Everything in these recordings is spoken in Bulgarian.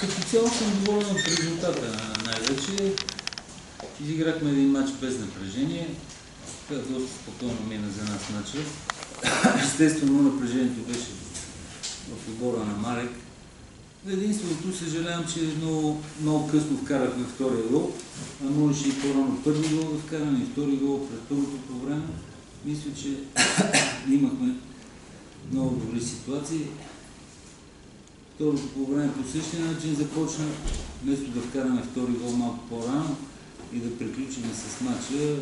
Като цяло съм доволен от резултата най-вече. Изиграхме един матч без напрежение. Доста спокойно мина за нас матча. Естествено, напрежението беше в отбора на Марек. Единственото съжалявам, че много късно вкарахме втория гол, а можеше и по-рано първи гол да вкараме и втори гол пред първото по време. Мисля, че имахме много добри ситуации. Второто по време по същия начин започна, вместо да вкараме втори гол малко по-рано и да приключим с матча,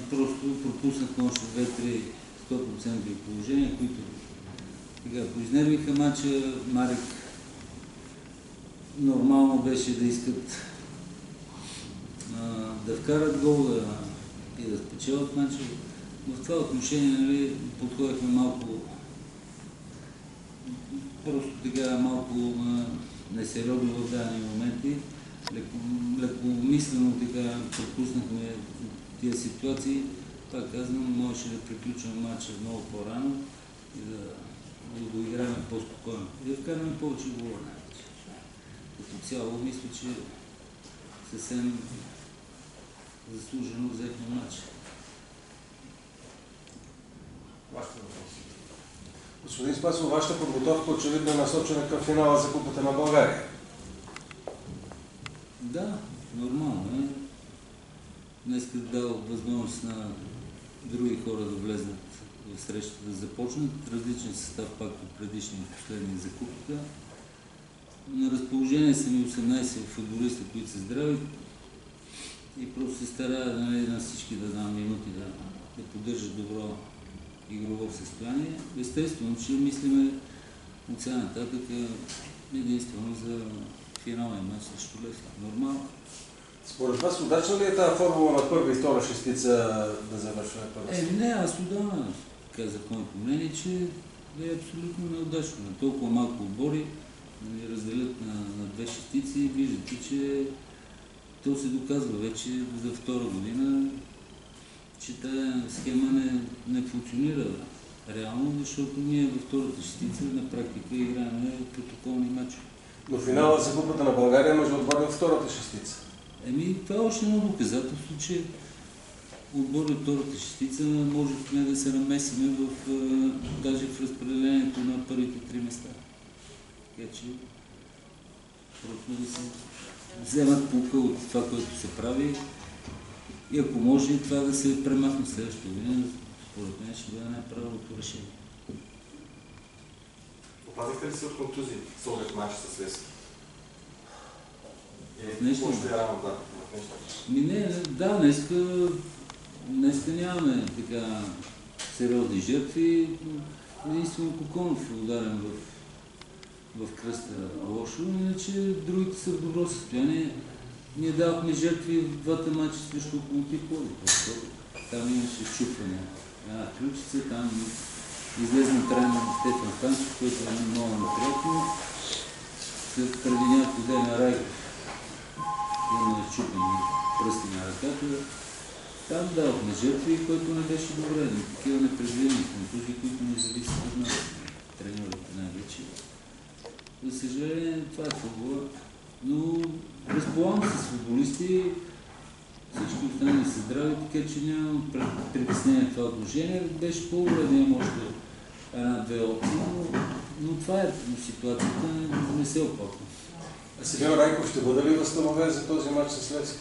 просто пропуснахме още 2-3 100% положения, които поизнервиха матча. Марек нормално беше да искат да вкарат гол и да спечелят матча. В това отношение подходихме малко малко несериозно в дадени моменти. Лекомислено пропуснахме тия ситуации. Пак казвам, можеше да приключим матча много по-рано и да го играем по-спокойно. И да вкараме повече голове. Като цяло, мисля, че съвсем заслужено взехме матча. Господин Спасов, вашата подготовка очевидно е насочена към финала за Купата на България. Да, нормално е. Днес дал възможност на други хора да влезнат в срещата, да започнат. Различен състав пак от предишни и последни за Купата. На разположение са ми 18 футболиста, които са здрави и просто се старая на всички да дам минути да поддържат добро игрово състояние. Естествено, че мислиме от сега нататък единствено за финален мач срещу Левски. Нормално. Според вас удачна ли е тази формула на първа и втора шестица да завършва първа? Не, аз отдавна казах моето мнение, че е абсолютно неудачно. На толкова малко отбори да ни разделят на две шестици. Виждате, че то се доказва вече за втора година, че тази схема не функционира реално, защото ние във втората шестица на практика играем протоколни матчове. Но финала за Купата на България може да отбори от втората шестица. Това е още едно доказателство, че отбори от втората шестица може да се намесиме даже в разпределението на първите 3 места. Така че просто да се вземат пулка от това, което се прави и ако може това да се премахне следващата година, според мен ще бъде най-правилното решение. Опазихте ли се от контузии с оглед матча с Левски? Да, днеска нямаме така сериозни жертви. Единствено Коконов е ударен в кръста лошо, иначе другите са в добро състояние. Ние давахме жертви в двата матча срещу Локомотив Пловдив. Там имаше щупване. Ключица, там излезна трайно Стефан Станчев, който е много неприятно. Преди няколко дена Райков има щупени пръсти на ръката. Там давахме жертви, което не беше добре. Такива непредвидени контузии, които не зависят от нас. Треньорите най-вече. За съжаление, това е футбола. Но разполагам с футболисти, всички останали са здрави, така че нямам притеснение в това отношение. Беше по-добре да имам още една-две опции, но това е ситуацията, не се оплаквам. А Симеон Райков ще бъде ли възстановен за този матч с Левски?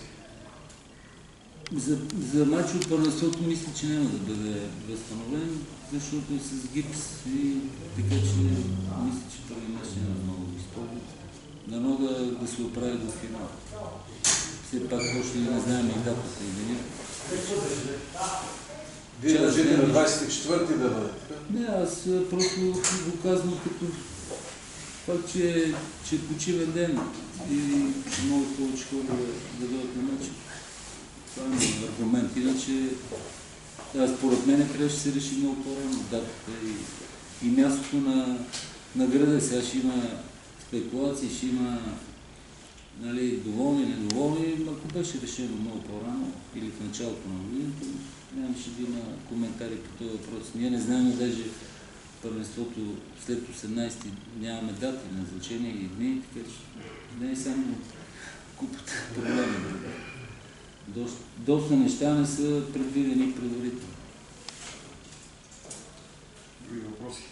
За матч от първенството мисля, че няма да бъде възстановен, защото е с гипс и така че мисля, че първи матч няма много да използва. Дано да се оправи до финал. Все пак още не знаем и датата и деня. Вие държите на 24-ти да бъдете? Не, аз просто го казвам като факт, че е почивен ден и много повече хора да дойдат на матча. Това е аргумент. Иначе, според мен трябваше да се реши много по-рано датата и мястото на града. Сега ще има спекулации, ще има доволни, недоволни. Ако беше решено много по-рано или в началото на годината, нямаше да има коментари по този въпрос. Ние не знаем даже първенството след 18-ти нямаме дати, назначения и дни, така че не е само купата проблеми. Доста неща не са предвидени предварително. Други въпроси?